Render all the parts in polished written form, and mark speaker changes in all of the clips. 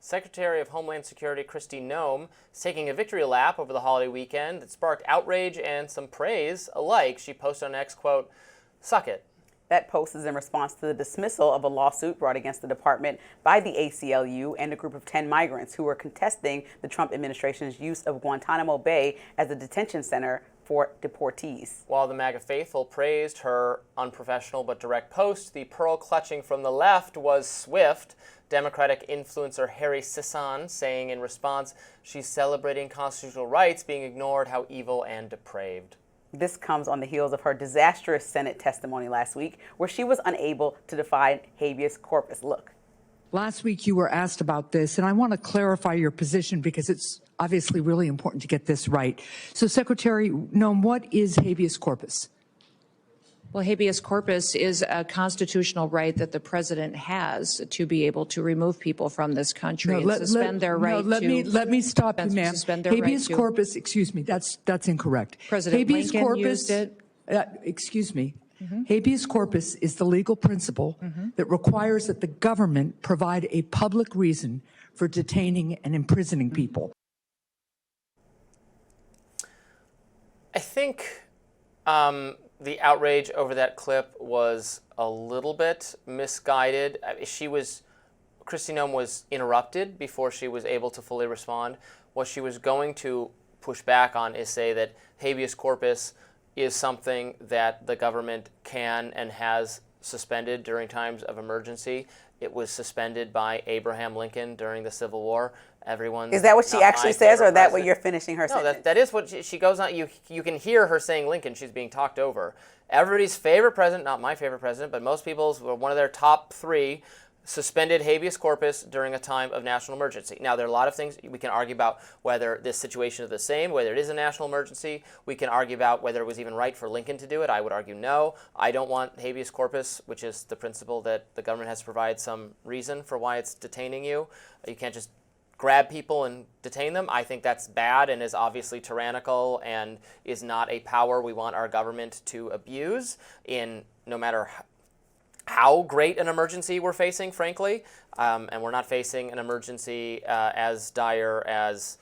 Speaker 1: Secretary of Homeland Security Kristi Noem is taking a victory lap over the holiday weekend that sparked outrage and some praise alike. She posted on X, quote, "Suck it."
Speaker 2: That post is in response to the dismissal of a lawsuit brought against the department by the ACLU and a group of 10 migrants who were contesting the Trump administration's use of Guantanamo Bay as a detention center for deportees.
Speaker 1: While the MAGA faithful praised her unprofessional but direct post, the pearl clutching from the left was swift. Democratic influencer Harry Sisson saying in response, she's celebrating constitutional rights being ignored, how evil and depraved.
Speaker 2: This comes on the heels of her disastrous Senate testimony last week, where she was unable to define habeas corpus. Look.
Speaker 3: Last week you were asked about this, and I want to clarify your position because it's obviously really important to get this right. So, Secretary Noem, what is habeas corpus?
Speaker 4: Well, habeas corpus is a constitutional right that the president has to be able to remove people from this country and suspend their right
Speaker 3: let me stop you, ma'am. Habeas
Speaker 4: right
Speaker 3: corpus, excuse me, that's incorrect.
Speaker 4: President
Speaker 3: habeas
Speaker 4: Lincoln
Speaker 3: corpus,
Speaker 4: used it.
Speaker 3: Excuse me. Habeas corpus is the legal principle that requires that the government provide a public reason for detaining and imprisoning people.
Speaker 1: I think the outrage over that clip was a little bit misguided. Kristi Noem was interrupted before she was able to fully respond. What she was going to push back on is say that habeas corpus is something that the government can and has suspended during times of emergency. It was suspended by Abraham Lincoln during the Civil War.
Speaker 2: Is that what she actually says, or that what you're finishing her sentence?
Speaker 1: No, that is what she goes on. You can hear her saying Lincoln. She's being talked over. Everybody's favorite president, not my favorite president, but most people's, one of their top three, suspended habeas corpus during a time of national emergency. Now, there are a lot of things we can argue about whether this situation is the same, whether it is a national emergency. We can argue about whether it was even right for Lincoln to do it. I would argue no. I don't want habeas corpus, which is the principle that the government has to provide some reason for why it's detaining you. You can't just grab people and detain them. I think that's bad and is obviously tyrannical and is not a power we want our government to abuse in no matter how great an emergency we're facing, frankly. And we're not facing an emergency as dire as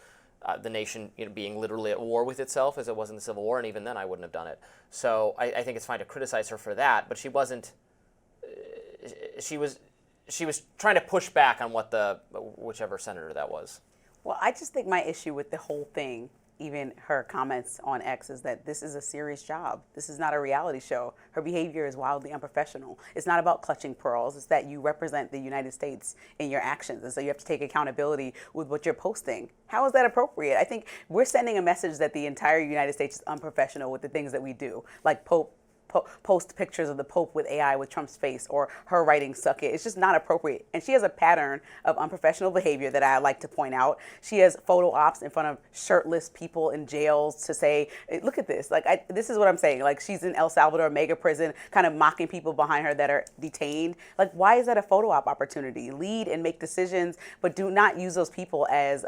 Speaker 1: the nation being literally at war with itself as it was in the Civil War, and even then I wouldn't have done it. So I think it's fine to criticize her for that, but she wasn't, she was trying to push back on what whichever senator that was.
Speaker 2: Well, I just think my issue with the whole thing, even her comments on X, is that this is a serious job. This is not a reality show. Her behavior is wildly unprofessional. It's not about clutching pearls. It's that you represent the United States in your actions, and so you have to take accountability with what you're posting. How is that appropriate? I think we're sending a message that the entire United States is unprofessional with the things that we do, like post pictures of the Pope with AI with Trump's face, or her writing "suck it." It's just not appropriate. And she has a pattern of unprofessional behavior that I like to point out. She has photo ops in front of shirtless people in jails to say, look at this. Like, this is what I'm saying. Like, she's in El Salvador mega prison, kind of mocking people behind her that are detained. Like, why is that a photo op opportunity? Lead and make decisions, but do not use those people as,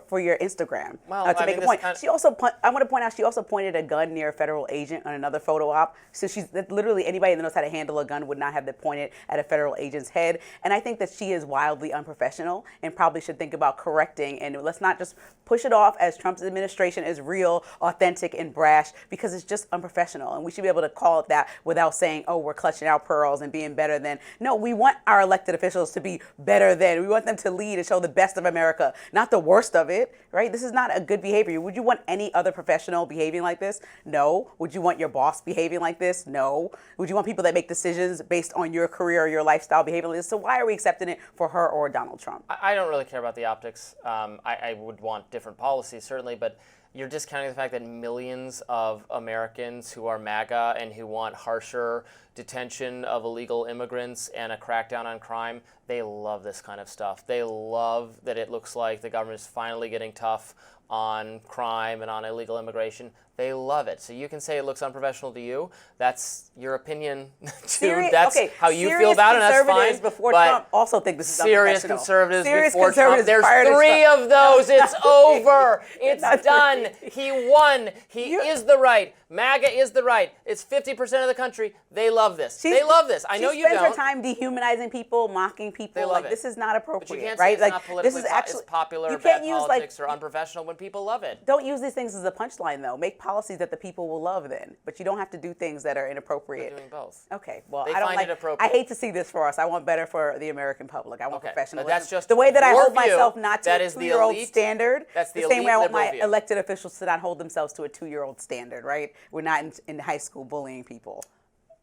Speaker 2: for your Instagram to make a point. She also, I want to point out, she also pointed a gun near a federal agent on another photo op. So she's literally, anybody that knows how to handle a gun would not have that pointed at a federal agent's head. And I think that she is wildly unprofessional and probably should think about correcting. And let's not just push it off as Trump's administration is real, authentic, and brash, because it's just unprofessional. And we should be able to call it that without saying, oh, we're clutching our pearls and being better than. No, we want our elected officials to be better than. We want them to lead and show the best of America, not the worst of it, right? This is not a good behavior. Would you want any other professional behaving like this? No. Would you want your boss behaving like this? No. Would you want people that make decisions based on your career or your lifestyle behaving like this? So why are we accepting it for her or Donald Trump?
Speaker 1: I don't really care about the optics. I would want different policies, certainly, but you're discounting the fact that millions of Americans who are MAGA and who want harsher detention of illegal immigrants and a crackdown on crime, they love this kind of stuff. They love that it looks like the government is finally getting tough on crime and on illegal immigration. They love it. So you can say it looks unprofessional to you. That's your opinion.
Speaker 2: Serious,
Speaker 1: That's
Speaker 2: okay,
Speaker 1: how you feel about it, and that's fine.
Speaker 2: Before
Speaker 1: but
Speaker 2: Trump also think this is
Speaker 1: serious
Speaker 2: unprofessional.
Speaker 1: conservatives
Speaker 2: Serious
Speaker 1: before
Speaker 2: conservatives
Speaker 1: Trump.
Speaker 2: prior
Speaker 1: There's
Speaker 2: to
Speaker 1: 3
Speaker 2: Trump.
Speaker 1: of those. It's over. It's
Speaker 2: Not
Speaker 1: done.
Speaker 2: 3.
Speaker 1: He won. He is the right. MAGA is the right. It's 50% of the country. They love this. They love this. I know you don't.
Speaker 2: She spends her time dehumanizing people, mocking people.
Speaker 1: They love it.
Speaker 2: This is not appropriate,
Speaker 1: But you can't
Speaker 2: right?
Speaker 1: say it's not politically
Speaker 2: this is actually
Speaker 1: it's popular,
Speaker 2: you
Speaker 1: bad
Speaker 2: can't use
Speaker 1: politics, or unprofessional when people love it.
Speaker 2: Don't use these things as a punchline, though. Make policies that the people will love, then. But you don't have to do things that are inappropriate.
Speaker 1: They're doing both.
Speaker 2: Okay, well,
Speaker 1: They
Speaker 2: I don't
Speaker 1: find
Speaker 2: like
Speaker 1: it appropriate.
Speaker 2: I hate to see this for us. I want better for the American public. I want
Speaker 1: Okay,
Speaker 2: professionalism.
Speaker 1: but that's just
Speaker 2: the way that I
Speaker 1: your
Speaker 2: hold
Speaker 1: view.
Speaker 2: myself not to
Speaker 1: That
Speaker 2: a
Speaker 1: is the
Speaker 2: 2-year-old
Speaker 1: elite-
Speaker 2: standard.
Speaker 1: that's the
Speaker 2: same way I want
Speaker 1: elite
Speaker 2: my
Speaker 1: liberal view.
Speaker 2: elected officials to not hold themselves to a 2-year-old standard, right? We're not in high school bullying people.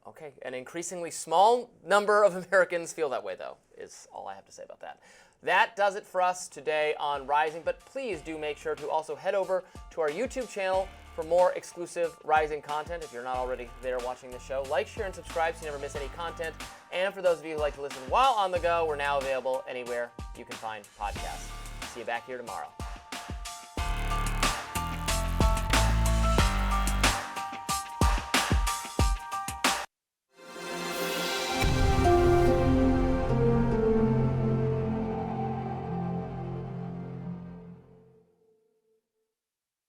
Speaker 1: Okay, an increasingly small number of Americans feel that way, though, is all I have to say about that. That does it for us today on Rising, but please do make sure to also head over to our YouTube channel for more exclusive Rising content if you're not already there watching the show. Like, share, and subscribe so you never miss any content. And for those of you who like to listen while on the go, we're now available anywhere you can find podcasts. See you back here tomorrow.